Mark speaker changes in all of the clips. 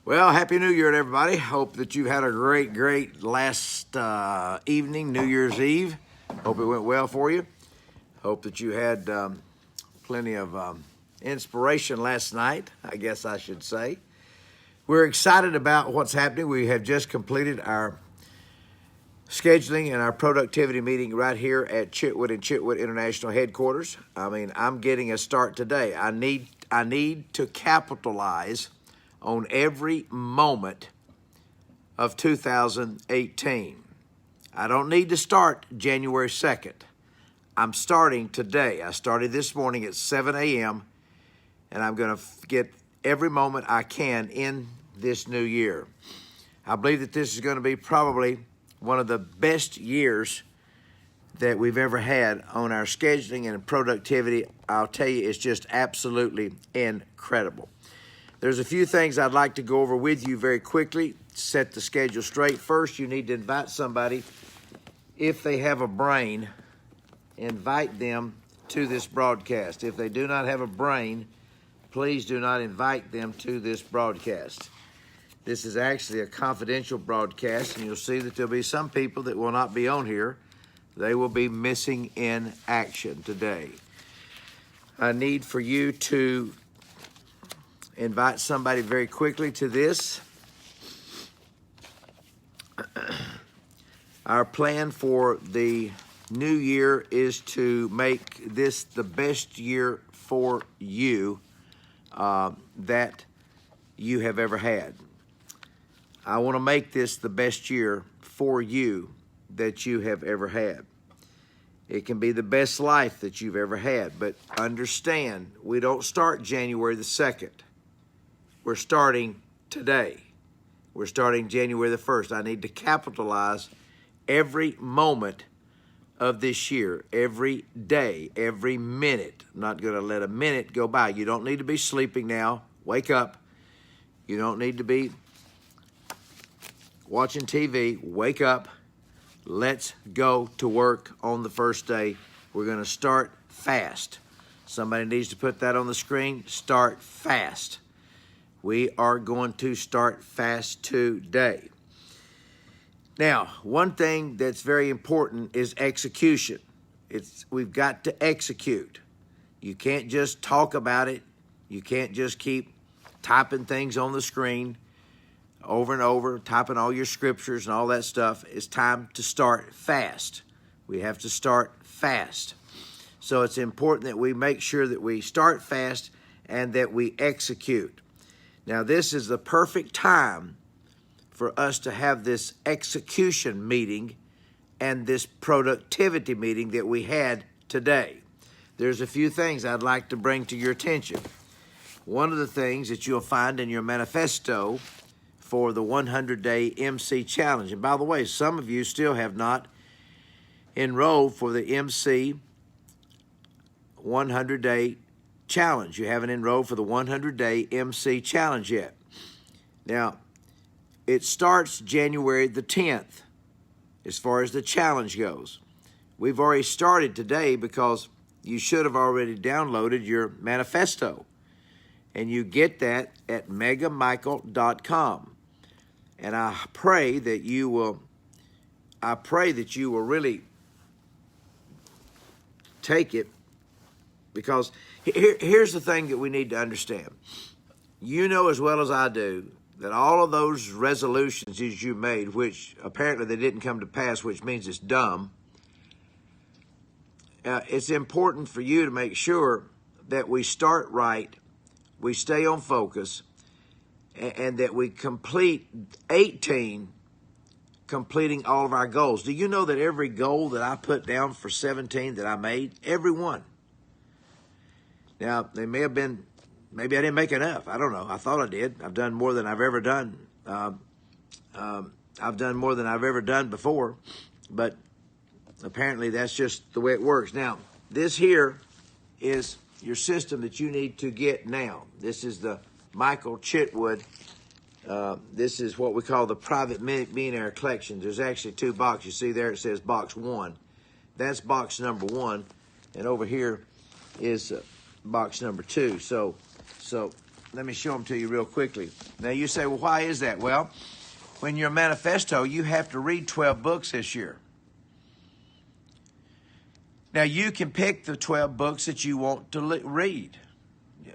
Speaker 1: Well, Happy New Year to everybody. Hope that you've had a great last evening, New Year's Eve. Hope it went well for you. Hope that you had plenty of inspiration last night, I guess I should say. We're excited about what's happening. We have just completed our scheduling and our productivity meeting right here at Chitwood and Chitwood International Headquarters. I mean, I'm getting a start today. I need to capitalize on every moment of 2018. I don't need to start January 2nd. I'm starting today. I started this morning at 7 a.m. and I'm going to get every moment I can in this new year. I believe that this is going to be probably one of the best years that we've ever had on our scheduling and productivity. I'll tell you, it's just absolutely incredible. There's a few things I'd like to go over with you very quickly, set the schedule straight. First, you need to invite somebody. If they have a brain, invite them to this broadcast. If they do not have a brain, please do not invite them to this broadcast. This is actually a confidential broadcast, and you'll see that there'll be some people that will not be on here. They will be missing in action today. I need for you to invite somebody very quickly to this. Our plan for the new year is to make this the best year for you that you have ever had. I want to make this the best year for you that you have ever had. It can be the best life that you've ever had, but understand, we don't start January the 2nd. We're starting today. We're starting January the 1st. I need to capitalize every moment of this year, every day, every minute. I'm not going to let a minute go by. You don't need to be sleeping now. Wake up. You don't need to be watching TV. Wake up. Let's go to work on the first day. We're going to start fast. Somebody needs to put that on the screen. Start fast. We are going to start fast today. Now, one thing that's very important is execution. We've got to execute. You can't just talk about it. You can't just keep typing things on the screen over and over, typing all your scriptures and all that stuff. It's time to start fast. We have to start fast. So it's important that we make sure that we start fast and that we execute. Now, this is the perfect time for us to have this execution meeting and this productivity meeting that we had today. There's a few things I'd like to bring to your attention. One of the things that you'll find in your manifesto for the 100-day MC Challenge. And by the way, some of you still have not enrolled for the MC 100-day Challenge. You haven't enrolled for the 100-day MC Challenge yet. Now, it starts January the 10th as far as the challenge goes. We've already started today because you should have already downloaded your manifesto. And you get that at megamichael.com. And I pray that you will really take it, because here's the thing that we need to understand. You know as well as I do that all of those resolutions that you made, which apparently they didn't come to pass, which means it's dumb, it's important for you to make sure that we start right, we stay on focus, and that we complete 18, completing all of our goals. Do you know that every goal that I put down for 17 that I made, every one? Now, they may have been, maybe I didn't make enough. I don't know. I thought I did. I've done more than I've ever done. I've done more than I've ever done before, but apparently that's just the way it works. Now, this here is your system that you need to get now. This is the Michael Chitwood. This is what we call the Private Millionaire Collection. There's actually two boxes. You see there it says box 1. That's box number 1. And over here is box number 2. So let me show them to you real quickly. Now you say, well, why is that? Well, when you're a manifesto, you have to read 12 books this year. Now you can pick the 12 books that you want to read.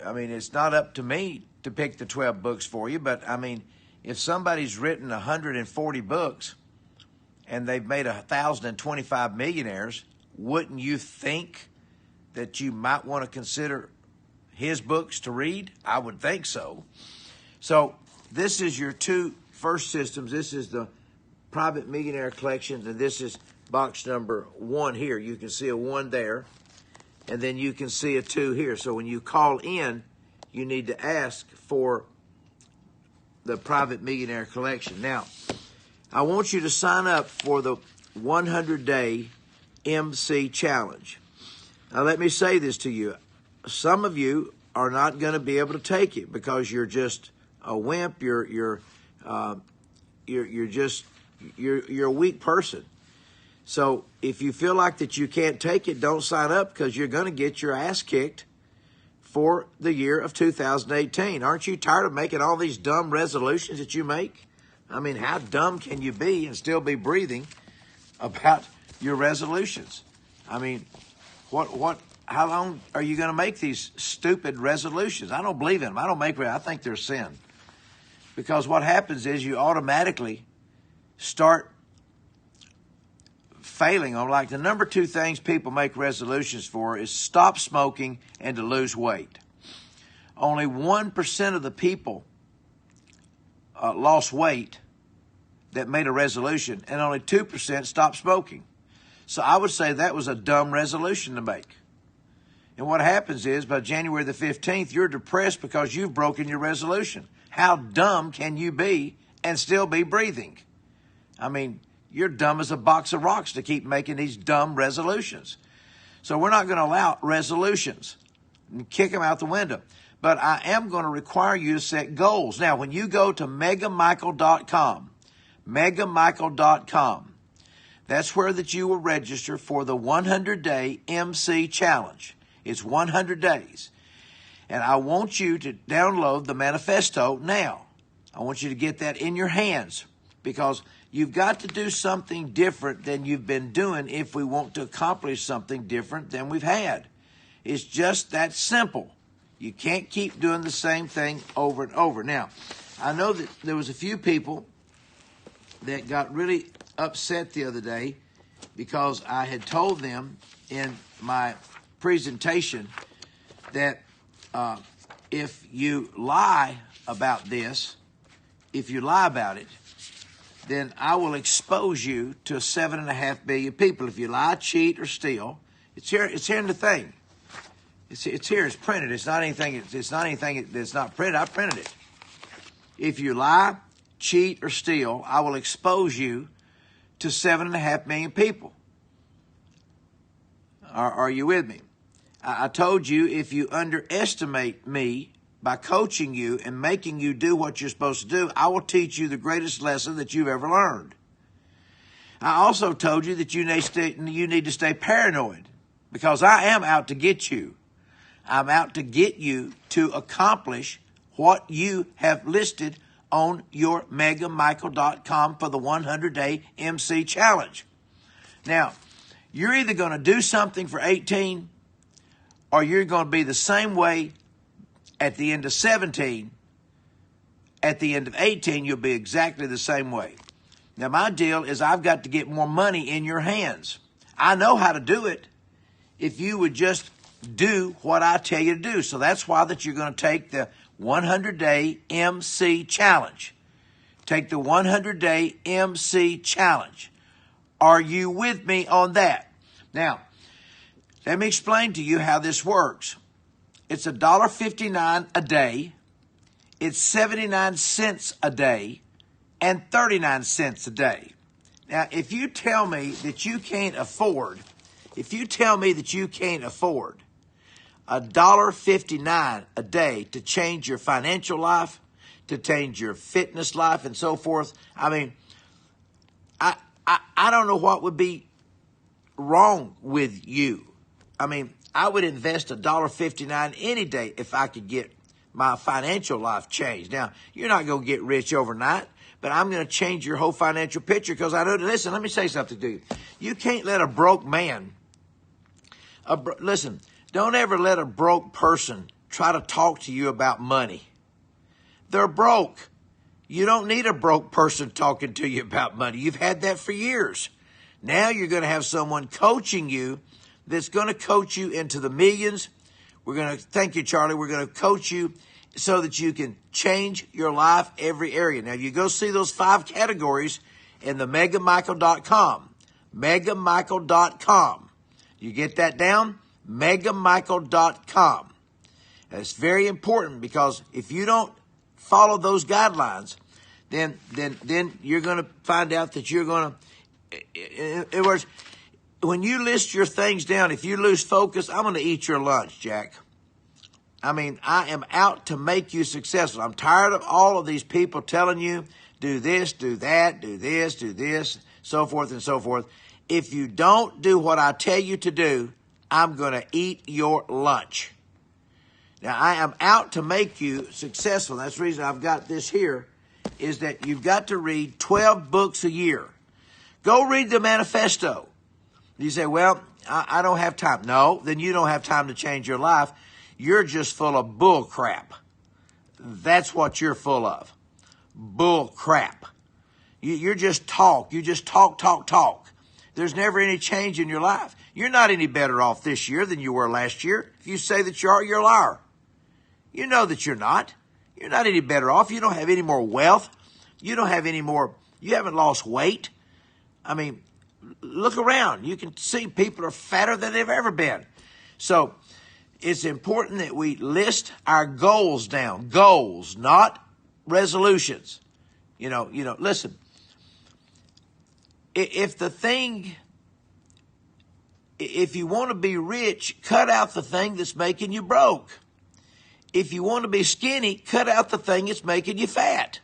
Speaker 1: I mean, it's not up to me to pick the 12 books for you, but I mean, if somebody's written 140 books and they've made 1,025 millionaires, wouldn't you think that you might want to consider his books to read? I would think so. So this is your two first systems. This is the Private Millionaire Collection, and this is box number 1 here. You can see a 1 there, and then you can see a 2 here. So when you call in, you need to ask for the Private Millionaire Collection. Now, I want you to sign up for the 100-day MC Challenge. Now, let me say this to you. Some of you are not going to be able to take it because you're just a wimp. You're a weak person. So if you feel like that you can't take it, don't sign up, because you're going to get your ass kicked for the year of 2018. Aren't you tired of making all these dumb resolutions that you make? I mean, how dumb can you be and still be breathing about your resolutions? I mean, how long are you going to make these stupid resolutions? I don't believe in them. I think they're sin. Because what happens is you automatically start failing on, like, the number 2 things people make resolutions for is stop smoking and to lose weight. Only 1% of the people lost weight that made a resolution, and only 2% stopped smoking. So I would say that was a dumb resolution to make. And what happens is, by January the 15th, you're depressed because you've broken your resolution. How dumb can you be and still be breathing? I mean, you're dumb as a box of rocks to keep making these dumb resolutions. So we're not going to allow resolutions and kick them out the window. But I am going to require you to set goals. Now, when you go to megamichael.com, that's where that you will register for the 100-day MC Challenge. It's 100 days. And I want you to download the manifesto now. I want you to get that in your hands, because you've got to do something different than you've been doing if we want to accomplish something different than we've had. It's just that simple. You can't keep doing the same thing over and over. Now, I know that there was a few people that got really upset the other day because I had told them in my presentation that if you lie about this, if you lie about it, then I will expose you to 7.5 billion people. If you lie, cheat, or steal, it's here in the thing. It's here. It's printed. It's not anything that's not printed. I printed it. If you lie, cheat, or steal, I will expose you to 7.5 million people. Are you with me? I told you, if you underestimate me by coaching you and making you do what you're supposed to do, I will teach you the greatest lesson that you've ever learned. I also told you that you need to stay paranoid, because I am out to get you. I'm out to get you to accomplish what you have listed on your megamichael.com for the 100-day MC Challenge. Now, you're either going to do something for 18, or you're going to be the same way at the end of 17. At the end of 18, you'll be exactly the same way. Now, my deal is I've got to get more money in your hands. I know how to do it if you would just do what I tell you to do. So that's why that you're going to take the 100-day MC Challenge. Take the 100-day MC Challenge. Are you with me on that? Now, let me explain to you how this works. It's $1.59 a day. It's 79 cents a day and 39 cents a day. Now, if you tell me that you can't afford $1.59 a day to change your financial life, to change your fitness life, and so forth, I mean, I don't know what would be wrong with you. I mean, I would invest $1.59 any day if I could get my financial life changed. Now, you're not going to get rich overnight, but I'm going to change your whole financial picture because I know. Listen, let me say something to you. You can't let a broke man, listen, don't ever let a broke person try to talk to you about money. They're broke. You don't need a broke person talking to you about money. You've had that for years. Now you're going to have someone coaching you that's going to coach you into the millions. Thank you, Charlie. We're going to coach you so that you can change your life every area. Now, you go see those 5 categories in the megamichael.com. megamichael.com. You get that down? megamichael.com. It's very important because if you don't follow those guidelines, then you're going to find out that you're going to, in other words, when you list your things down, if you lose focus, I'm going to eat your lunch, Jack. I mean, I am out to make you successful. I'm tired of all of these people telling you, do this, do that, do this, so forth and so forth. If you don't do what I tell you to do, I'm going to eat your lunch. Now, I am out to make you successful. That's the reason I've got this here, is that you've got to read 12 books a year. Go read the manifesto. You say, well, I don't have time. No, then you don't have time to change your life. You're just full of bull crap. That's what you're full of. Bull crap. You're just talk. You just talk. There's never any change in your life. You're not any better off this year than you were last year. If you say that you are, you're a liar. You know that you're not. You're not any better off. You don't have any more wealth. You don't have any more. You haven't lost weight. I mean, look around. You can see people are fatter than they've ever been. So it's important that we list our goals down. Goals, not resolutions. Listen. If you want to be rich, cut out the thing that's making you broke. If you want to be skinny, cut out the thing that's making you fat.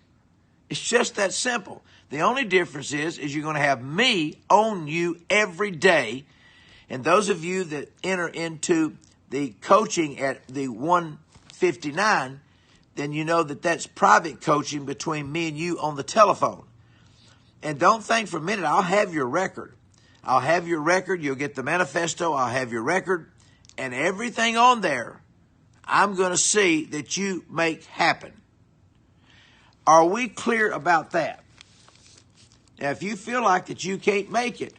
Speaker 1: It's just that simple. The only difference is you're going to have me own you every day. And those of you that enter into the coaching at the 159, then you know that that's private coaching between me and you on the telephone. And don't think for a minute, I'll have your record. I'll have your record. You'll get the manifesto. I'll have your record. And everything on there, I'm going to see that you make happen. Are we clear about that? Now, if you feel like that you can't make it,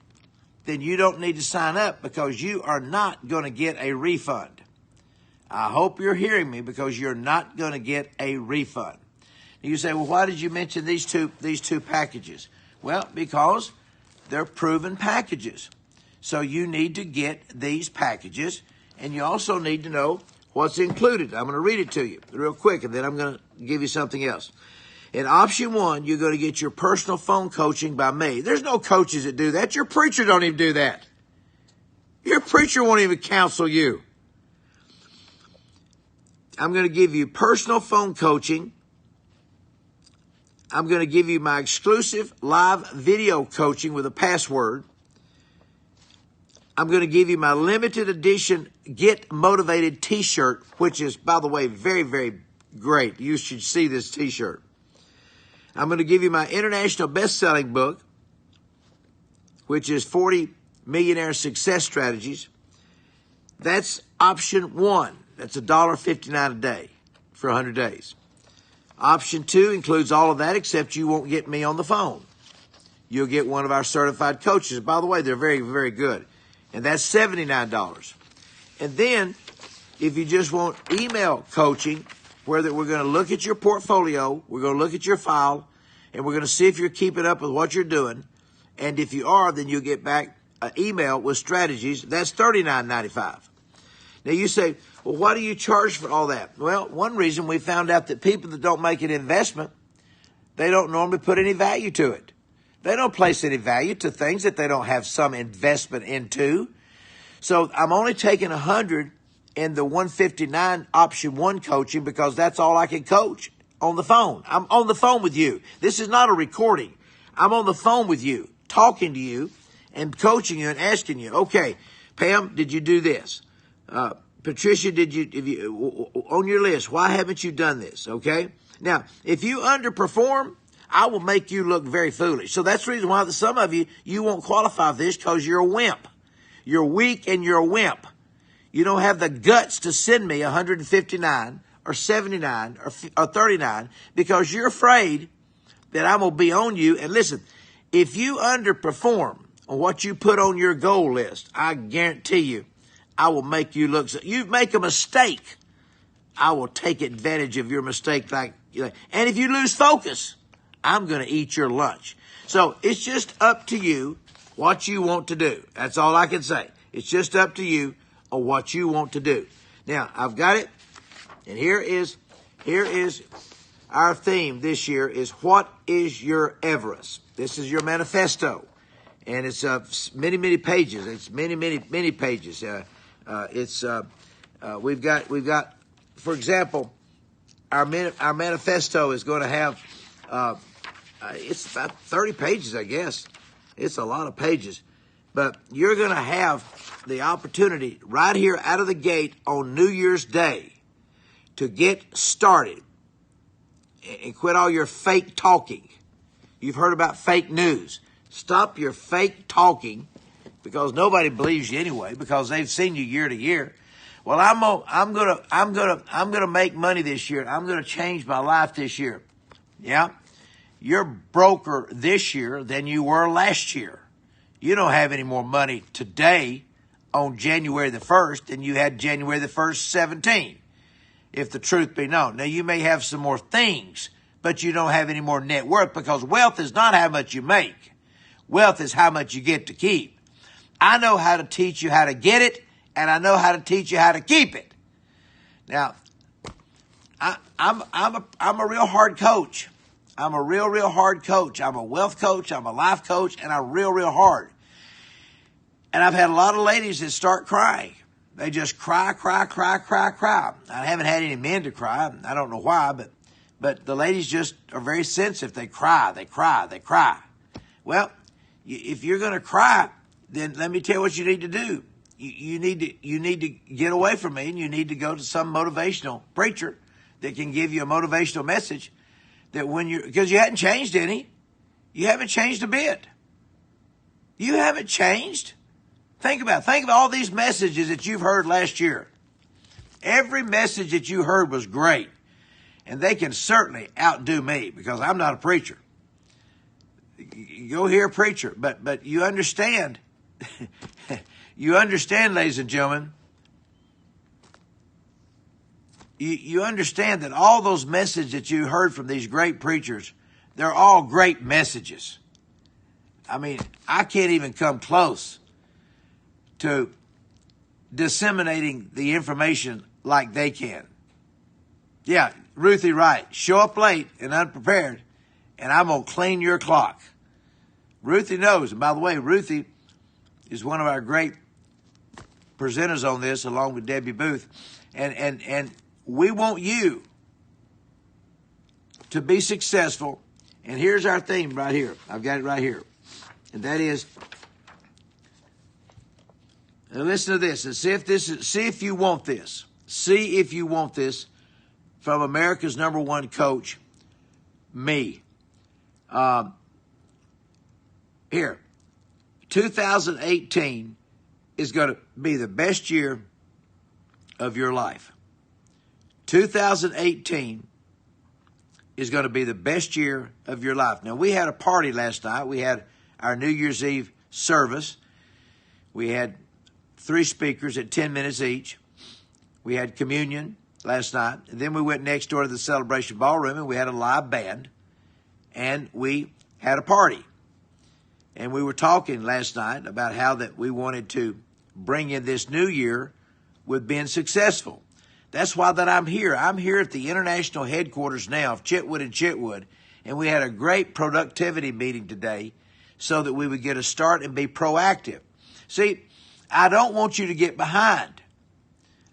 Speaker 1: then you don't need to sign up because you are not going to get a refund. I hope you're hearing me because you're not going to get a refund. You say, well, why did you mention these two packages? Well, because they're proven packages. So you need to get these packages, and you also need to know what's included. I'm going to read it to you real quick, and then I'm going to give you something else. In option 1, you're going to get your personal phone coaching by me. There's no coaches that do that. Your preacher don't even do that. Your preacher won't even counsel you. I'm going to give you personal phone coaching. I'm going to give you my exclusive live video coaching with a password. I'm going to give you my limited edition Get Motivated t-shirt, which is, by the way, very, very great. You should see this t-shirt. I'm going to give you my international best-selling book, which is 40 Millionaire Success Strategies. That's option 1. That's $1.59 a day for 100 days. Option 2 includes all of that, except you won't get me on the phone. You'll get one of our certified coaches. By the way, they're very, very good. And that's $79. And then, if you just want email coaching, where we're going to look at your portfolio, we're going to look at your file, and we're going to see if you're keeping up with what you're doing. And if you are, then you'll get back an email with strategies. That's $39.95. Now, you say, well, why do you charge for all that? Well, one reason we found out that people that don't make an investment, they don't normally put any value to it. They don't place any value to things that they don't have some investment into. So I'm only taking 100 in the 159 option 1 coaching because that's all I can coach on the phone. I'm on the phone with you. This is not a recording. I'm on the phone with you, talking to you and coaching you and asking you, okay, Pam, did you do this? Patricia, on your list, why haven't you done this? Okay. Now, if you underperform, I will make you look very foolish. So that's the reason why some of you won't qualify for this, because you're a wimp. You're weak and you're a wimp. You don't have the guts to send me 159 or 79 or 39 because you're afraid that I'm going to be on you. And listen, if you underperform on what you put on your goal list, I guarantee you, I will make you look. You make a mistake, I will take advantage of your mistake. And if you lose focus, I'm going to eat your lunch. So it's just up to you what you want to do. That's all I can say. It's just up to you on what you want to do. Now, I've got it. And here is our theme this year is, what is your Everest? This is your manifesto. And it's many, many pages. It's many, many, many pages. We've got, for example, our manifesto is going to have, it's about 30 pages, I guess. It's a lot of pages. But you're going to have the opportunity right here out of the gate on New Year's Day to get started and quit all your fake talking. You've heard about fake news. Stop your fake talking, because nobody believes you anyway, because they've seen you year to year. Well, I'm gonna make money this year. I'm gonna change my life this year. Yeah, you're broker this year than you were last year. You don't have any more money today on January the 1st than you had January the 1st, 17, if the truth be known. Now, you may have some more things, but you don't have any more net worth, because wealth is not how much you make. Wealth is how much you get to keep. I know how to teach you how to get it, and I know how to teach you how to keep it. Now, I'm a real hard coach. I'm a real hard coach. I'm a wealth coach. I'm a life coach, and I'm real hard. And I've had a lot of ladies that start crying. They just cry. I haven't had any men to cry. I don't know why, but the ladies just are very sensitive. They cry. Well, if you're going to cry, then let me tell you what you need to do. You need to get away from me, and you need to go to some motivational preacher that can give you a motivational message. That because you hadn't changed any. You haven't changed a bit. You haven't changed. Think about all these messages that you've heard last year. Every message that you heard was great. And they can certainly outdo me, because I'm not a preacher. Go hear a preacher. But you understand. You understand, ladies and gentlemen. You understand that all those messages that you heard from these great preachers, they're all great messages. I mean, I can't even come close to disseminating the information like they can. Yeah, Ruthie Wright, show up late and unprepared, and I'm going to clean your clock. Ruthie knows. And by the way, Ruthie is one of our great presenters on this, along with Debbie Booth. And we want you to be successful. And here's our theme right here. I've got it right here. And that is, and listen to this and see if you want this. See if you want this from America's #1 coach, me. Here, 2018 is going to be the best year of your life. 2018 is going to be the best year of your life. Now, we had a party last night. We had our New Year's Eve service. We had 3 speakers at 10 minutes each. We had communion last night. And then we went next door to the Celebration Ballroom, and we had a live band. And we had a party. And we were talking last night about how that we wanted to bring in this new year with being successful. That's why that I'm here. I'm here at the international headquarters now of Chitwood and Chitwood, and we had a great productivity meeting today so that we would get a start and be proactive. See, I don't want you to get behind.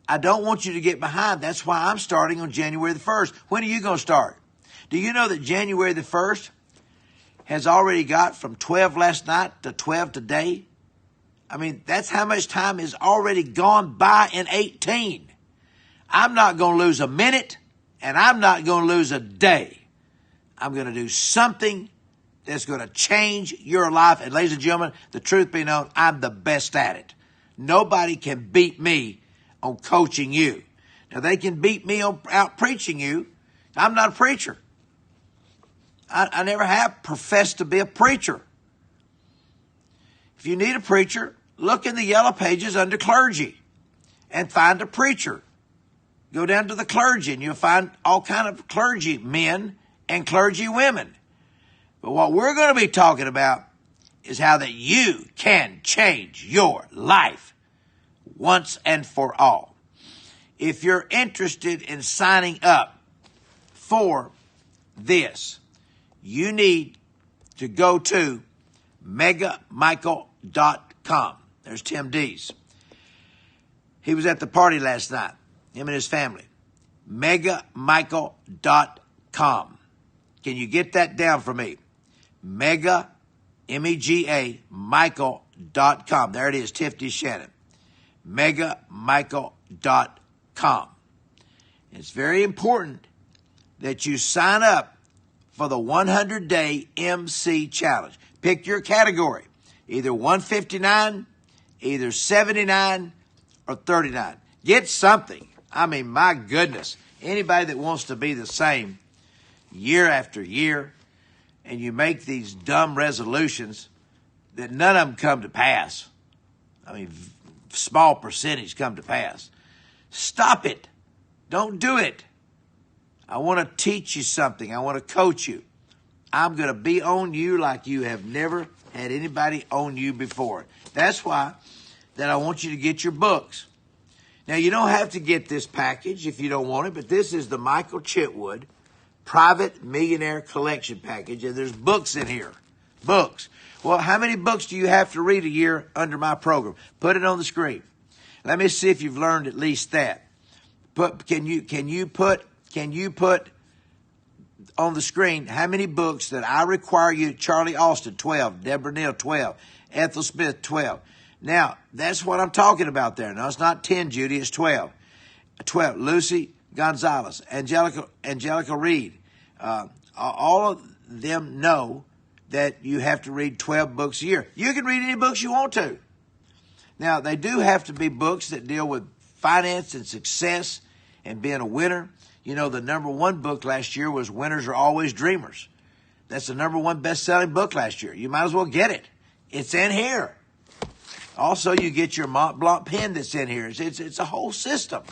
Speaker 1: I don't want you to get behind. That's why I'm starting on January the 1st. When are you going to start? Do you know that January the 1st has already got from 12 last night to 12 today? I mean, that's how much time has already gone by in 18. I'm not going to lose a minute, and I'm not going to lose a day. I'm going to do something that's going to change your life. And ladies and gentlemen, the truth be known, I'm the best at it. Nobody can beat me on coaching you. Now, they can beat me on out preaching you. I'm not a preacher. I never have professed to be a preacher. If you need a preacher, look in the yellow pages under clergy and find a preacher. Go down to the clergy and you'll find all kind of clergy men and clergy women. But what we're going to be talking about is how that you can change your life once and for all. If you're interested in signing up for this, you need to go to megamichael.com. There's Tim D's. He was at the party last night, him and his family. megamichael.com. Can you get that down for me? Mega, M-E-G-A, Michael.com. There it is, Tiffany Shannon. megamichael.com. It's very important that you sign up for the 100-day MC Challenge. Pick your category, either 159, either 79, or 39. Get something. I mean, my goodness. Anybody that wants to be the same year after year, and you make these dumb resolutions that none of them come to pass. I mean, small percentage come to pass. Stop it. Don't do it. I want to teach you something. I want to coach you. I'm going to be on you like you have never had anybody on you before. That's why that I want you to get your books. Now, you don't have to get this package if you don't want it, but this is the Michael Chitwood Private Millionaire Collection Package, and there's books in here. Books. Well, how many books do you have to read a year under my program? Put it on the screen. Let me see if you've learned at least that. Can you put on the screen how many books that I require you? Charlie Austin, 12. Deborah Neal, 12. Ethel Smith, 12. Now, that's what I'm talking about there. No, it's not 10, Judy. It's 12. 12. Lucy Gonzalez, Angelica Reed. All of them know that you have to read 12 books a year. You can read any books you want to. Now, they do have to be books that deal with finance and success and being a winner. You know, the number one book last year was Winners Are Always Dreamers. That's the number one best-selling book last year. You might as well get it. It's in here. Also, you get your Mont Blanc pen that's in here. It's a whole system.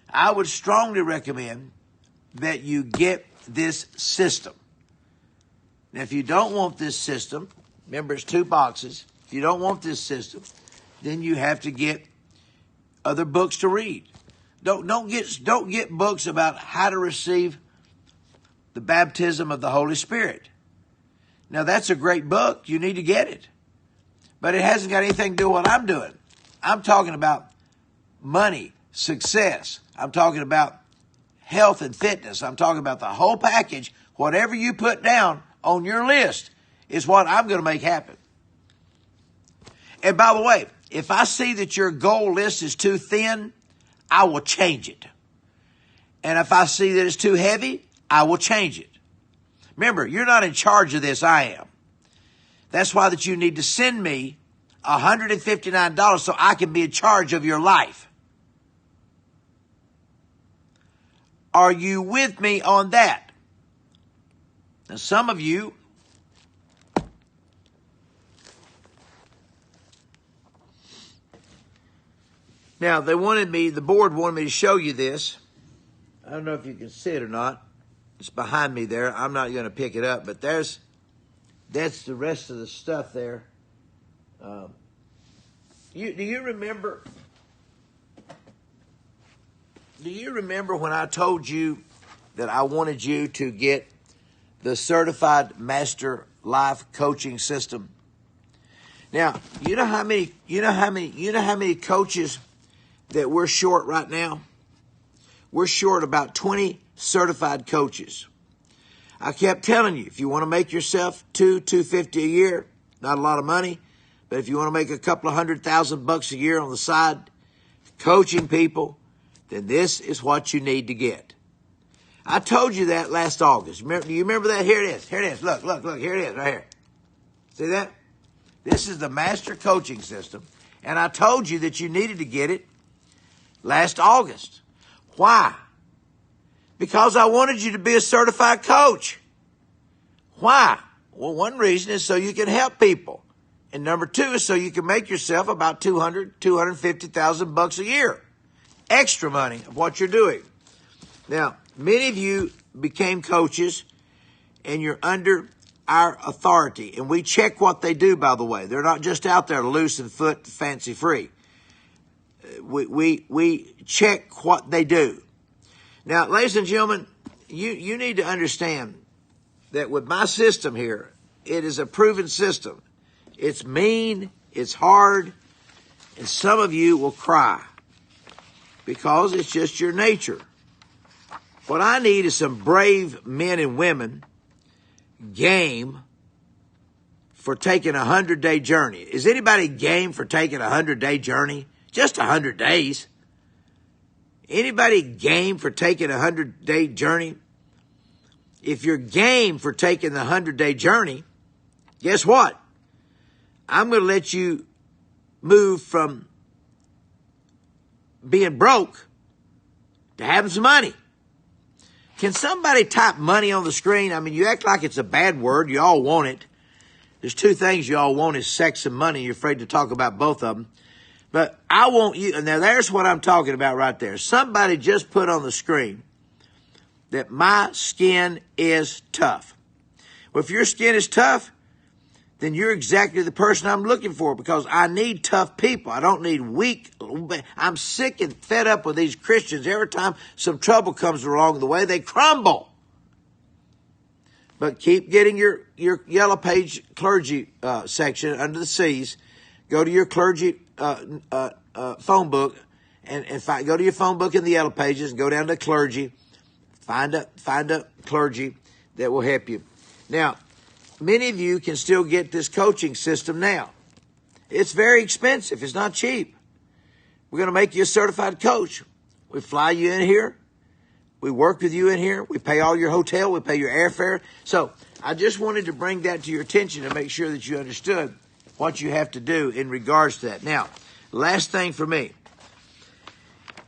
Speaker 1: I would strongly recommend that you get this system. Now, if you don't want this system, remember it's 2 boxes. If you don't want this system, then you have to get other books to read. Don't get books about how to receive the baptism of the Holy Spirit. Now, that's a great book. You need to get it. But it hasn't got anything to do with what I'm doing. I'm talking about money, success. I'm talking about health and fitness. I'm talking about the whole package. Whatever you put down on your list is what I'm going to make happen. And by the way, if I see that your goal list is too thin, I will change it. And if I see that it's too heavy, I will change it. Remember, you're not in charge of this, I am. That's why that you need to send me $159 so I can be in charge of your life. Are you with me on that? Now, some of you now, the board wanted me to show you this. I don't know if you can see it or not. It's behind me there. I'm not going to pick it up, but that's the rest of the stuff there. Do you remember? Do you remember when I told you that I wanted you to get the Certified Master Life Coaching System? Now, you know how many coaches that we're short right now? We're short about 20 certified coaches. I kept telling you, if you want to make yourself $250 a year, not a lot of money, But if you want to make a couple of $100,000 a year on the side, coaching people, then this is what you need to get. I told you that last August. Do you remember that? Here it is. Here it is. Look. Here it is, right here. See that? This is the master coaching system. And I told you that you needed to get it last August. Why? Because I wanted you to be a certified coach. Why? Well, one reason is so you can help people. And number two is so you can make yourself about $250,000 a year. Extra money of what you're doing. Now, many of you became coaches and you're under our authority. And we check what they do, by the way. They're not just out there loose and foot fancy free. We check what they do. Now, ladies and gentlemen, you need to understand that with my system here, it is a proven system. It's mean, it's hard, and some of you will cry because it's just your nature. What I need is some brave men and women game for taking a 100-day journey. Is anybody game for taking a 100-day journey? Just 100 days. Anybody game for taking a 100-day journey? If you're game for taking the 100-day journey, guess what? I'm going to let you move from being broke to having some money. Can somebody type money on the screen? I mean, you act like it's a bad word. You all want it. There's two things you all want is sex and money. You're afraid to talk about both of them. But I want you, and now there's what I'm talking about right there. Somebody just put on the screen that my skin is tough. Well, if your skin is tough, then you're exactly the person I'm looking for because I need tough people. I don't need weak. I'm sick and fed up with these Christians. Every time some trouble comes along the way, they crumble. But keep getting your yellow page clergy section under the C's. Go to your clergy phone book and go to your phone book in the yellow pages and go down to clergy. Find a clergy that will help you. Now, many of you can still get this coaching system now. It's very expensive. It's not cheap. We're going to make you a certified coach. We fly you in here. We work with you in here. We pay all your hotel. We pay your airfare. So I just wanted to bring that to your attention to make sure that you understood what you have to do in regards to that. Now, last thing for me.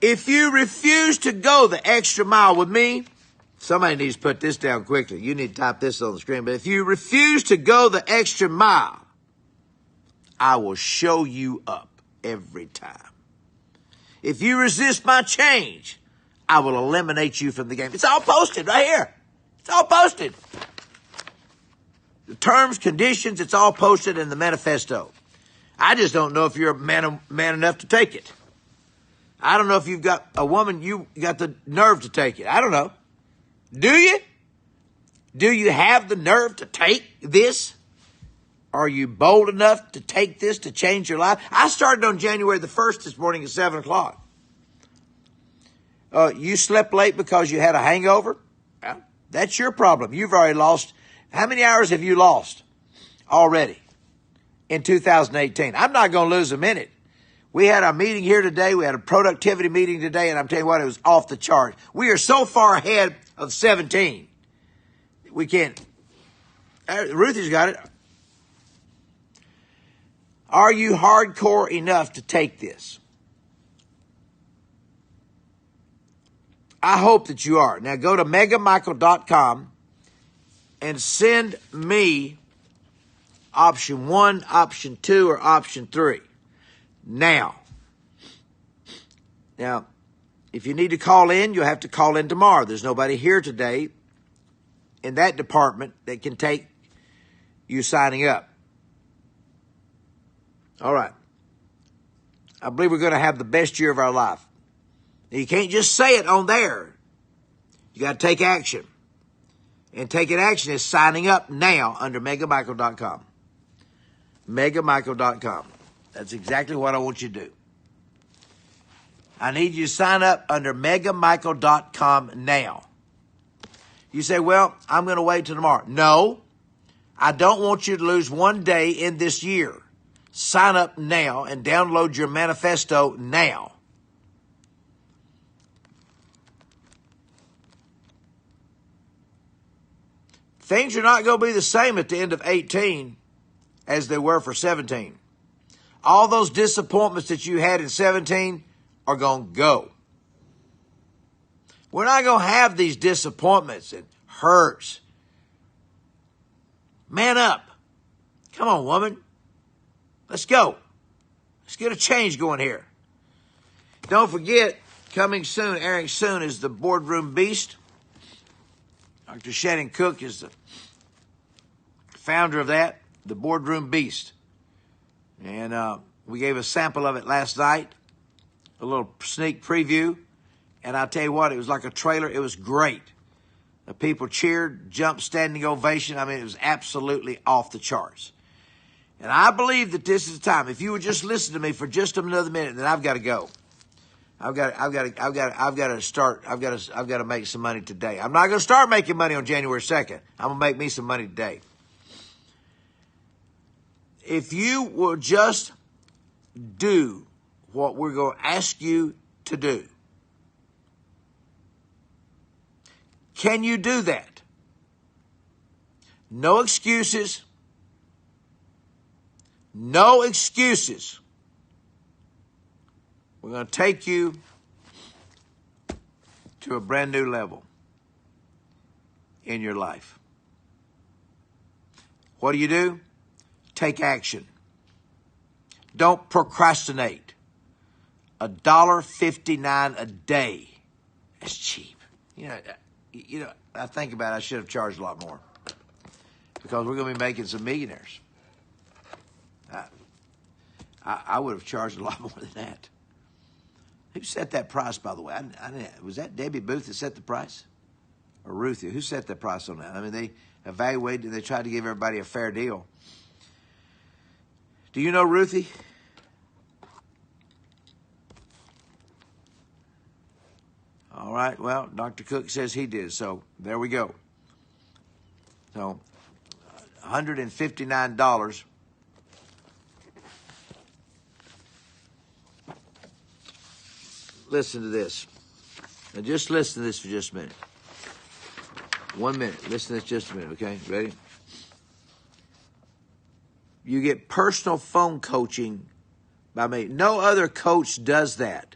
Speaker 1: If you refuse to go the extra mile with me, somebody needs to put this down quickly. You need to type this on the screen. But if you refuse to go the extra mile, I will show you up every time. If you resist my change, I will eliminate you from the game. It's all posted right here. It's all posted. The terms, conditions, it's all posted in the manifesto. I just don't know if you're man enough to take it. I don't know if you've got a woman, you got the nerve to take it. I don't know. Do you? Do you have the nerve to take this? Are you bold enough to take this to change your life? I started on January the 1st this morning at 7 o'clock. You slept late because you had a hangover? Well, that's your problem. You've already lost. How many hours have you lost already in 2018? I'm not going to lose a minute. We had a meeting here today. We had a productivity meeting today, and I'm telling you what, it was off the chart. We are so far ahead of 17. We can't. Ruthie's got it. Are you hardcore enough to take this? I hope that you are. Now go to megamichael.com and send me option 1, option 2, or option 3. Now, if you need to call in, you'll have to call in tomorrow. There's nobody here today in that department that can take you signing up. All right. I believe we're going to have the best year of our life. Now, you can't just say it on there. You got to take action. And taking action is signing up now under megamichael.com. megamichael.com. That's exactly what I want you to do. I need you to sign up under megamichael.com now. You say, well, I'm going to wait till tomorrow. No, I don't want you to lose one day in this year. Sign up now and download your manifesto now. Things are not going to be the same at the end of 18 as they were for 17. All those disappointments that you had in 17 are going to go. We're not going to have these disappointments and hurts. Man up. Come on, woman. Let's go. Let's get a change going here. Don't forget, coming soon, airing soon, is the Boardroom Beast. Dr. Shannon Cook is the founder of that, the Boardroom Beast. And we gave a sample of it last night, a little sneak preview. And I'll tell you what, it was like a trailer. It was great. The people cheered, jumped, standing ovation. I mean, it was absolutely off the charts. And I believe that this is the time. If you would just listen to me for just another minute, then I've got to go. I've got to make some money today. I'm not going to start making money on January 2nd. I'm going to make me some money today. If you will just do what we're going to ask you to do, can you do that? No excuses. No excuses. We're going to take you to a brand new level in your life. What do? Take action. Don't procrastinate. $1.59 a day. That's cheap. You know, I think about it, I should have charged a lot more because we're going to be making some millionaires. I would have charged a lot more than that. Who set that price, by the way? Was that Debbie Booth that set the price? Or Ruthie? Who set the price on that? I mean, they evaluated and they tried to give everybody a fair deal. Do you know Ruthie? All right, well, Dr. Cook says he did, so there we go. So, $159. Listen to this. Now just listen to this for just a minute. 1 minute. Listen to this just a minute, okay? Ready? You get personal phone coaching by me. No other coach does that.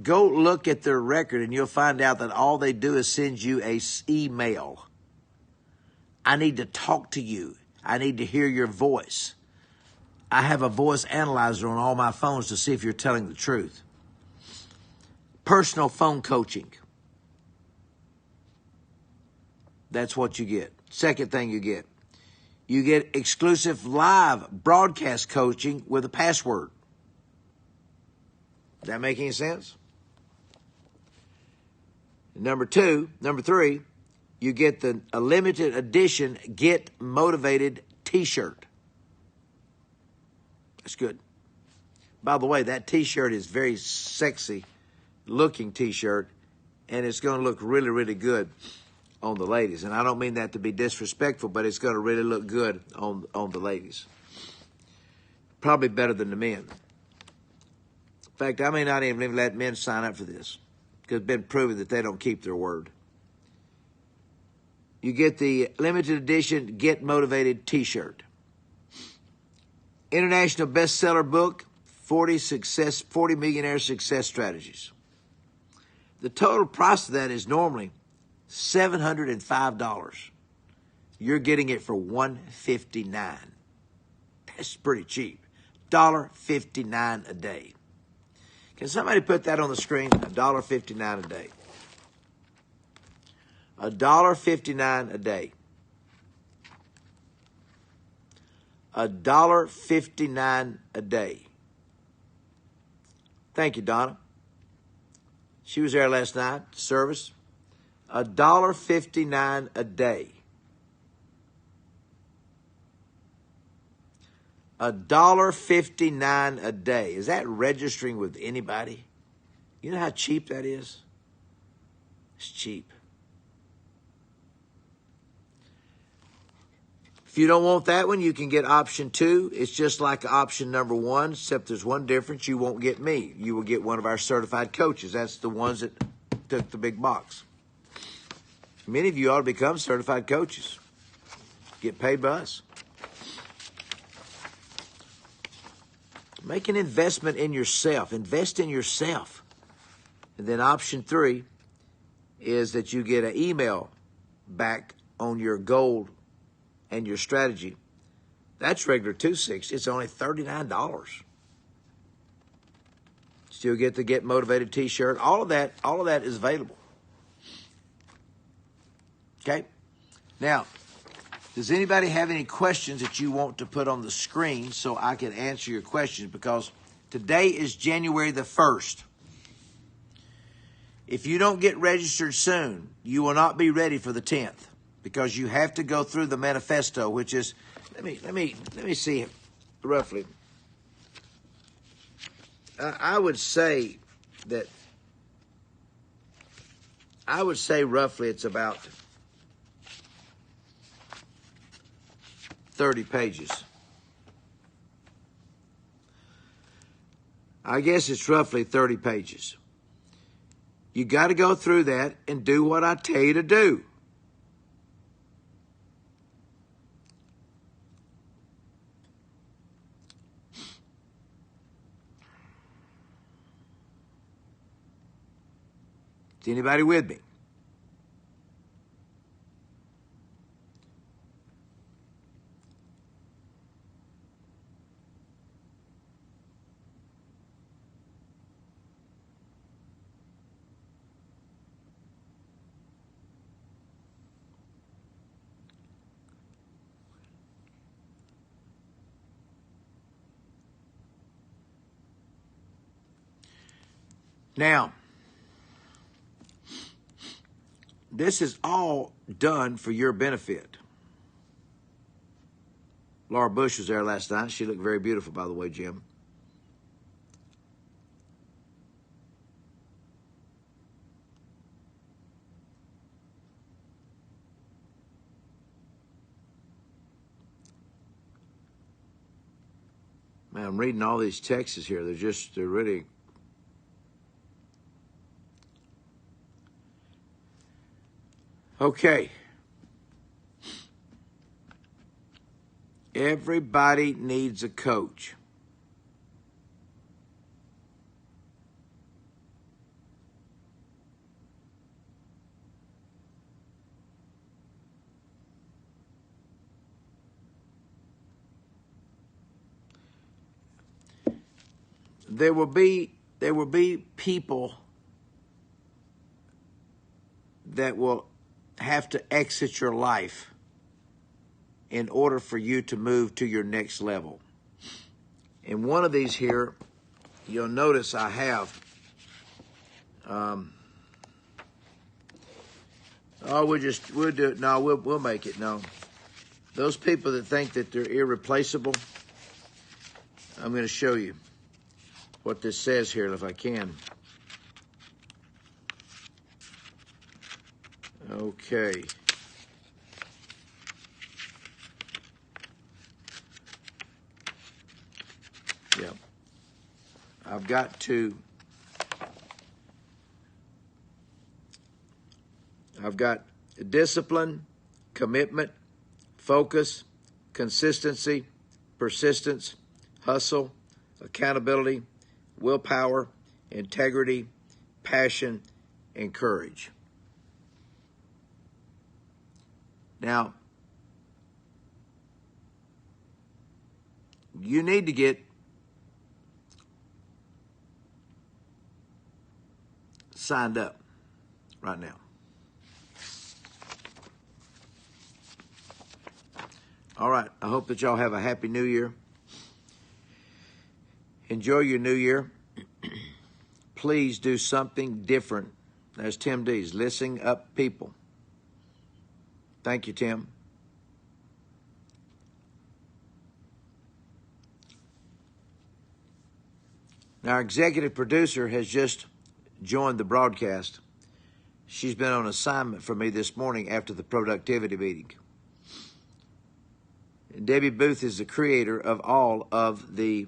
Speaker 1: Go look at their record and you'll find out that all they do is send you an email. I need to talk to you. I need to hear your voice. I have a voice analyzer on all my phones to see if you're telling the truth. Personal phone coaching. That's what you get. Second thing you get exclusive live broadcast coaching with a password. Does that make any sense? Number three, you get a limited edition Get Motivated t-shirt. That's good. By the way, that t-shirt is very sexy looking t-shirt, and it's going to look really, really good on the ladies. And I don't mean that to be disrespectful, but it's going to really look good on the ladies. Probably better than the men. In fact, I may not even let men sign up for this because it's been proven that they don't keep their word. You get the limited edition Get Motivated t-shirt. International bestseller book, 40 Millionaire Success Strategies. The total price of that is normally $705. You're getting it for $159. That's pretty cheap. $1.59 a day. Can somebody put that on the screen? $1.59 a day. $1.59 a day. $1.59 a day. Thank you, Donna. She was there last night, service. $1.59 a day. $1.59 a day. Is that registering with anybody? You know how cheap that is? It's cheap. If you don't want that one, you can get option 2. It's just like option number 1, except there's one difference. You won't get me. You will get one of our certified coaches. That's the ones that took the big box. Many of you ought to become certified coaches. Get paid by us. Make an investment in yourself. Invest in yourself. And then option 3 is that you get an email back on your goal and your strategy. That's regular $260. It's only $39. Still get the Get Motivated t-shirt. All of that is available. Okay? Now, does anybody have any questions that you want to put on the screen so I can answer your questions? Because today is January the 1st. If you don't get registered soon, you will not be ready for the 10th, because you have to go through the manifesto, which is, let me see roughly. I would say roughly it's about 30 pages. I guess it's roughly 30 pages. You got to go through that and do what I tell you to do. Is anybody with me? Now, this is all done for your benefit. Laura Bush was there last night. She looked very beautiful, by the way, Jim. Man, I'm reading all these texts here. They're really... Okay. Everybody needs a coach. There will be people that will have to exit your life in order for you to move to your next level. And one of these here, you'll notice I have. We'll do it. No, we'll make it. No, those people that think that they're irreplaceable, I'm going to show you what this says here if I can. Okay. Yeah. I've got discipline, commitment, focus, consistency, persistence, hustle, accountability, willpower, integrity, passion, and courage. Now, you need to get signed up right now. All right. I hope that y'all have a happy new year. Enjoy your new year. Please do something different. There's Tim D's, listen up people. Thank you, Tim. Now, our executive producer has just joined the broadcast. She's been on assignment for me this morning after the productivity meeting. Debbie Booth is the creator of all of the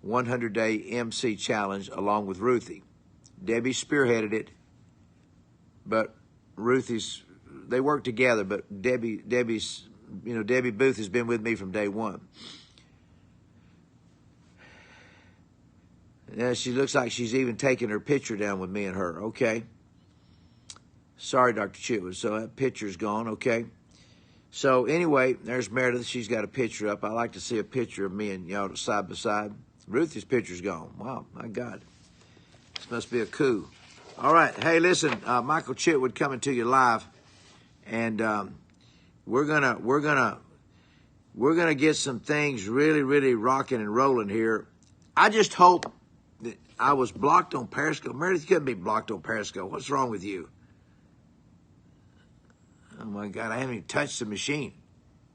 Speaker 1: 100-day MC challenge along with Ruthie. Debbie spearheaded it, but they work together, but Debbie Booth has been with me from day one. Yeah, she looks like she's even taking her picture down with me and her. Okay. Sorry, Dr. Chitwood. So that picture's gone. Okay. So anyway, there's Meredith. She's got a picture up. I like to see a picture of me and y'all side by side. Ruthie's picture's gone. Wow, my God. This must be a coup. All right. Hey, listen, Michael Chitwood coming to you live. And we're gonna get some things really, really rocking and rolling here. I just hope that I was blocked on Periscope. Meredith, you couldn't be blocked on Periscope. What's wrong with you? Oh my God, I haven't even touched the machine.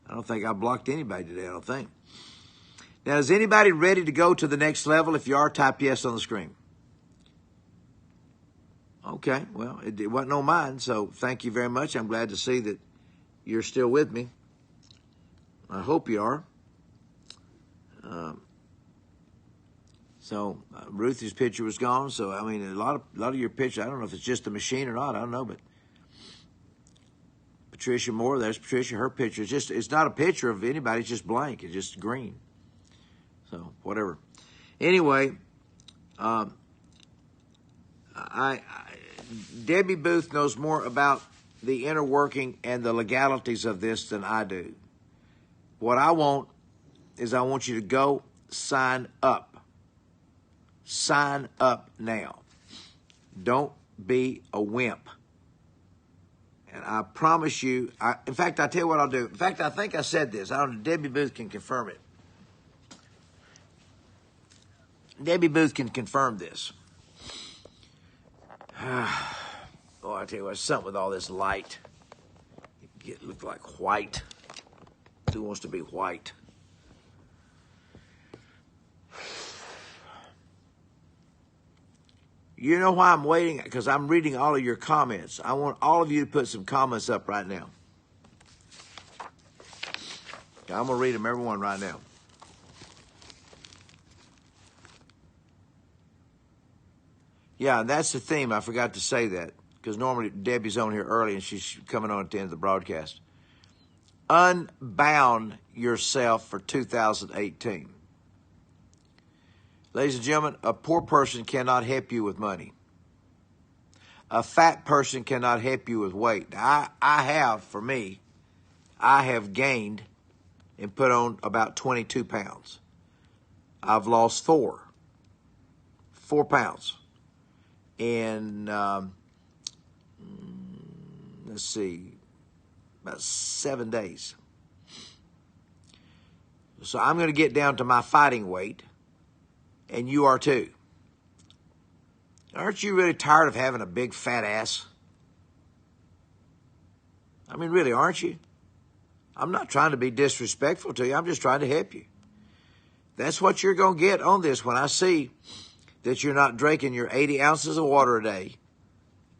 Speaker 1: I don't think I blocked anybody today, I don't think. Now, is anybody ready to go to the next level? If you are, type yes on the screen. Okay, well, it wasn't on mine, so thank you very much. I'm glad to see that you're still with me. I hope you are. Ruthie's picture was gone, so I mean, a lot of your pictures. I don't know if it's just the machine or not. I don't know, but Patricia Moore, there's Patricia. Her picture is it's not a picture of anybody. It's just blank. It's just green. So whatever. Anyway, Debbie Booth knows more about the inner working and the legalities of this than I do. What I want is I want you to go sign up. Sign up now. Don't be a wimp. And I promise you, in fact, I tell you what I'll do. In fact, I think I said this. I don't know, Debbie Booth can confirm it. Debbie Booth can confirm this. Oh, I tell you what, something with all this light. It look like white. Who wants to be white? You know why I'm waiting? Because I'm reading all of your comments. I want all of you to put some comments up right now. I'm going to read them, everyone, right now. Yeah, that's the theme. I forgot to say that because normally Debbie's on here early and she's coming on at the end of the broadcast. Unbound yourself for 2018. Ladies and gentlemen, a poor person cannot help you with money. A fat person cannot help you with weight. I have gained and put on about 22 pounds. I've lost 4 pounds. In, let's see, about 7 days. So I'm going to get down to my fighting weight, and you are too. Aren't you really tired of having a big fat ass? I mean, really, aren't you? I'm not trying to be disrespectful to you. I'm just trying to help you. That's what you're going to get on this when I see that you're not drinking your 80 ounces of water a day.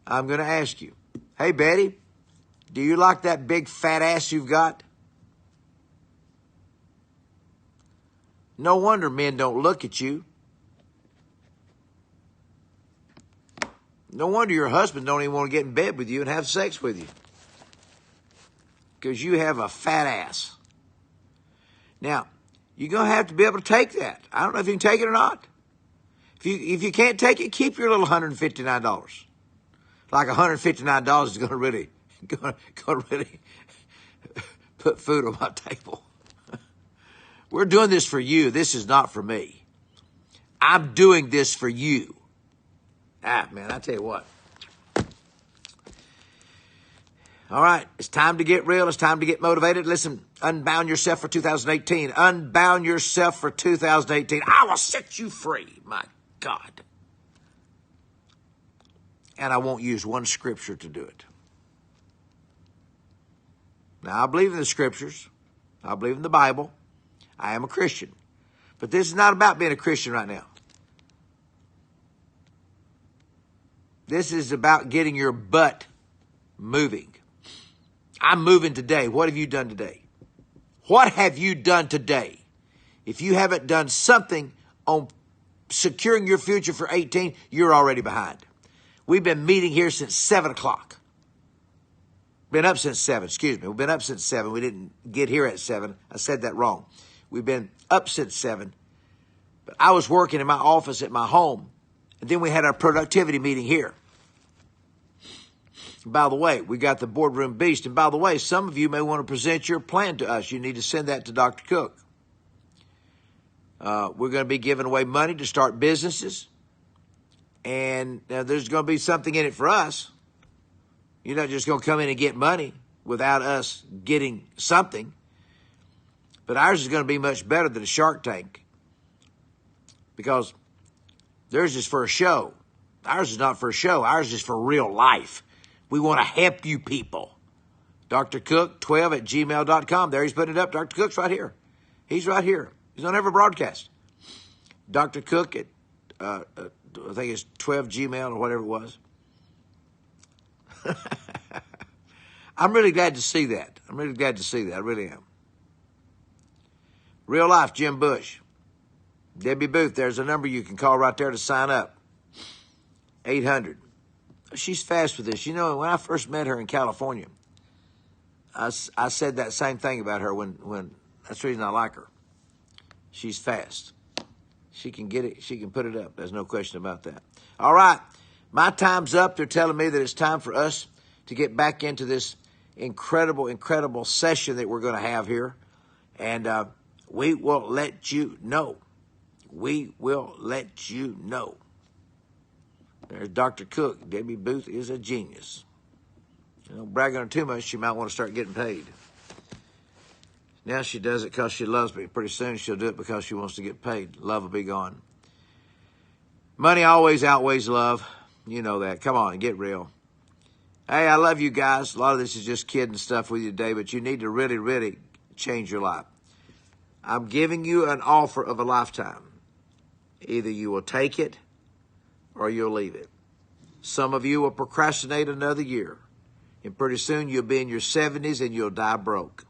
Speaker 1: I'm going to ask you, hey, Betty, do you like that big fat ass you've got? No wonder men don't look at you. No wonder your husband don't even want to get in bed with you and have sex with you. Because you have a fat ass. Now, you're going to have to be able to take that. I don't know if you can take it or not. If you can't take it, keep your little $159. Like $159 is going to really put food on my table. We're doing this for you. This is not for me. I'm doing this for you. Man, I tell you what. All right, it's time to get real. It's time to get motivated. Listen, unbound yourself for 2018. Unbound yourself for 2018. I will set you free, my God. And I won't use one scripture to do it. Now, I believe in the scriptures. I believe in the Bible. I am a Christian. But this is not about being a Christian right now. This is about getting your butt moving. I'm moving today. What have you done today? What have you done today? If you haven't done something on securing your future for 18, you're already behind. We've been meeting here since 7 o'clock. Been up since 7, excuse me. We've been up since 7. We didn't get here at 7. I said that wrong. We've been up since 7. But I was working in my office at my home. And then we had our productivity meeting here. And by the way, we got the boardroom beast. And by the way, some of you may want to present your plan to us. You need to send that to Dr. Cook. We're going to be giving away money to start businesses. And there's going to be something in it for us. You're not just going to come in and get money without us getting something. But ours is going to be much better than a Shark Tank. Because theirs is for a show. Ours is not for a show. Ours is for real life. We want to help you people. Dr. Cook 12@gmail.com. There he's putting it up. Dr. Cook's right here. He's right here. He's on every broadcast. Dr. Cook at, I think it's 12gmail or whatever it was. I'm really glad to see that. I'm really glad to see that. I really am. Real life, Jim Bush. Debbie Booth, there's a number you can call right there to sign up. 800. She's fast with this. You know, when I first met her in California, I said that same thing about her when that's the reason I like her. She's fast. She can get it. She can put it up. There's no question about that. All right. My time's up. They're telling me that it's time for us to get back into this incredible, incredible session that we're going to have here. And we will let you know. We will let you know. There's Dr. Cook. Debbie Booth is a genius. You know, bragging on her too much, she might want to start getting paid. Now she does it because she loves me. Pretty soon she'll do it because she wants to get paid. Love will be gone. Money always outweighs love. You know that. Come on, get real. Hey, I love you guys. A lot of this is just kidding stuff with you today, but you need to really, really change your life. I'm giving you an offer of a lifetime. Either you will take it or you'll leave it. Some of you will procrastinate another year, and pretty soon you'll be in your 70s and you'll die broke.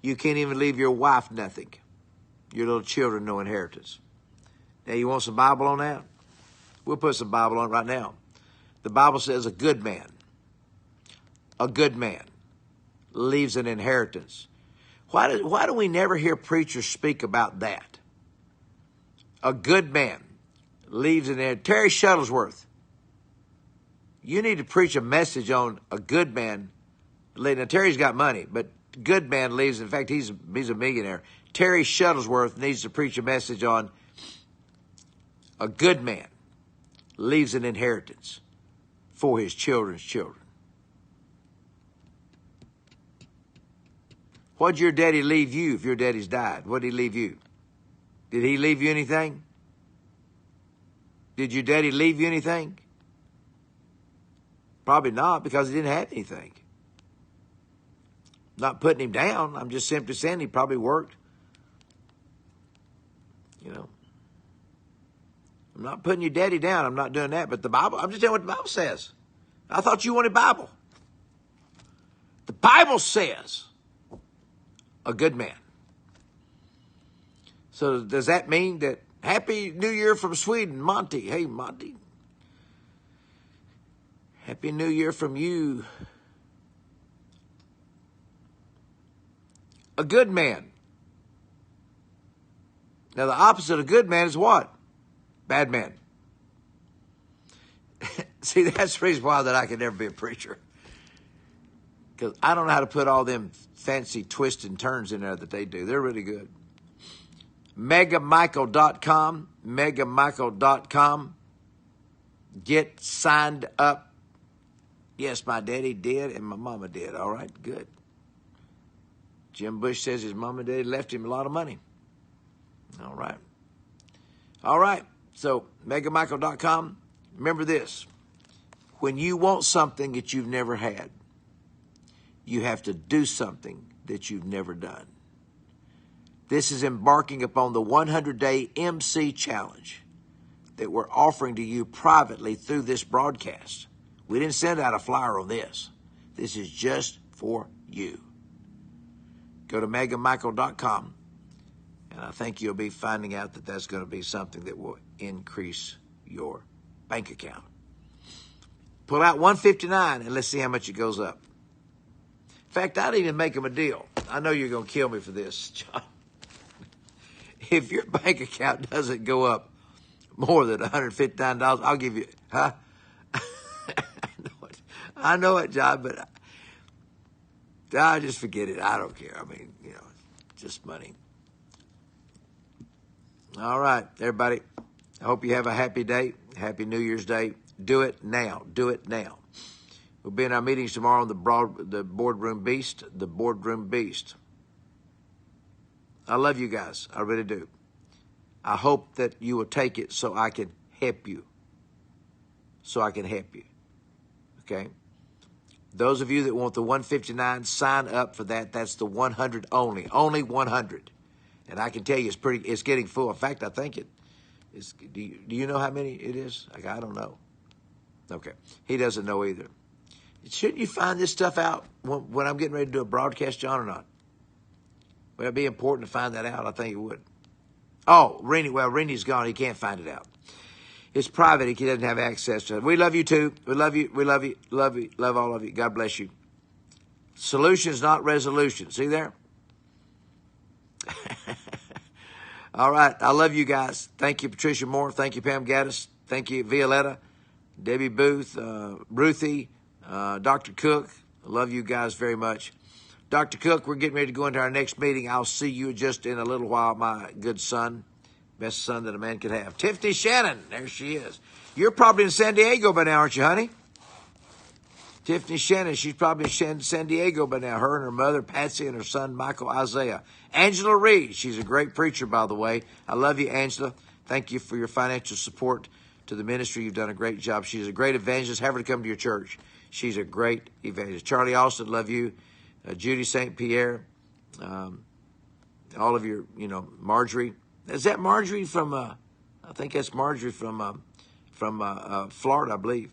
Speaker 1: You can't even leave your wife nothing. Your little children no inheritance. Now, you want some Bible on that? We'll put some Bible on it right now. The Bible says a good man leaves an inheritance. Why do we never hear preachers speak about that? A good man leaves an inheritance. Terry Shuttlesworth, you need to preach a message on a good man. Now, Terry's got money, but good man leaves. In fact, he's a millionaire. Terry Shuttlesworth needs to preach a message on a good man leaves an inheritance for his children's children. What'd your daddy leave you if your daddy's died? What'd he leave you? Did he leave you anything? Did your daddy leave you anything? Probably not, because he didn't have anything. Not putting him down. I'm just simply saying he probably worked. You know. I'm not putting your daddy down. I'm not doing that. But the Bible, I'm just telling you what the Bible says. I thought you wanted Bible. The Bible says a good man. So does that mean that Happy New Year from Sweden, Monty? Hey, Monty. Happy New Year from you. A good man. Now, the opposite of good man is what? Bad man. See, that's the reason why that I could never be a preacher. Because I don't know how to put all them fancy twists and turns in there that they do. They're really good. Megamichael.com. Megamichael.com. Get signed up. Yes, my daddy did and my mama did. All right, good. Jim Bush says his mom and daddy left him a lot of money. All right. All right. So, megamichael.com. Remember this. When you want something that you've never had, you have to do something that you've never done. This is embarking upon the 100-day MC challenge that we're offering to you privately through this broadcast. We didn't send out a flyer on this. This is just for you. go to megamichael.com. And I think you'll be finding out that that's going to be something that will increase your bank account. Pull out 159 and let's see how much it goes up. In fact, I'd even make them a deal. I know you're going to kill me for this, John. If your bank account doesn't go up more than $159, I'll give you, huh? I know it, John, but I just forget it. I don't care. I mean, just money. All right, everybody. I hope you have a happy day. Happy New Year's Day. Do it now. Do it now. We'll be in our meetings tomorrow on the Boardroom Beast. The Boardroom Beast. I love you guys. I really do. I hope that you will take it so I can help you. So I can help you. Okay? Those of you that want the 159, sign up for that. That's the 100 only. Only 100. And I can tell you it's getting full. In fact, I think it is. Do you know how many it is? Like, I don't know. Okay. He doesn't know either. Shouldn't you find this stuff out when I'm getting ready to do a broadcast, John, or not? Would it be important to find that out? I think it would. Oh, Rennie's gone. He can't find it out. It's private. He doesn't have access to it. We love you, too. We love you. We love you. Love you. Love all of you. God bless you. Solutions, not resolution. See there? All right. I love you guys. Thank you, Patricia Moore. Thank you, Pam Gaddis. Thank you, Violetta, Debbie Booth, Ruthie, Dr. Cook. I love you guys very much. Dr. Cook, we're getting ready to go into our next meeting. I'll see you just in a little while, my good son. Best son that a man could have. Tiffany Shannon. There she is. You're probably in San Diego by now, aren't you, honey? Tiffany Shannon, she's probably in San Diego by now. Her and her mother, Patsy, and her son, Michael Isaiah. Angela Reed, she's a great preacher, by the way. I love you, Angela. Thank you for your financial support to the ministry. You've done a great job. She's a great evangelist. Have her to come to your church. She's a great evangelist. Charlie Austin, love you. Judy St. Pierre, all of your, Marjorie. Is that Marjorie from, I think that's Marjorie from Florida, I believe.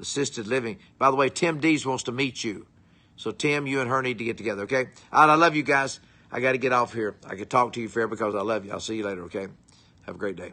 Speaker 1: Assisted living. By the way, Tim Dees wants to meet you. So, Tim, you and her need to get together, okay? All right, I love you guys. I got to get off here. I could talk to you forever because I love you. I'll see you later, okay? Have a great day.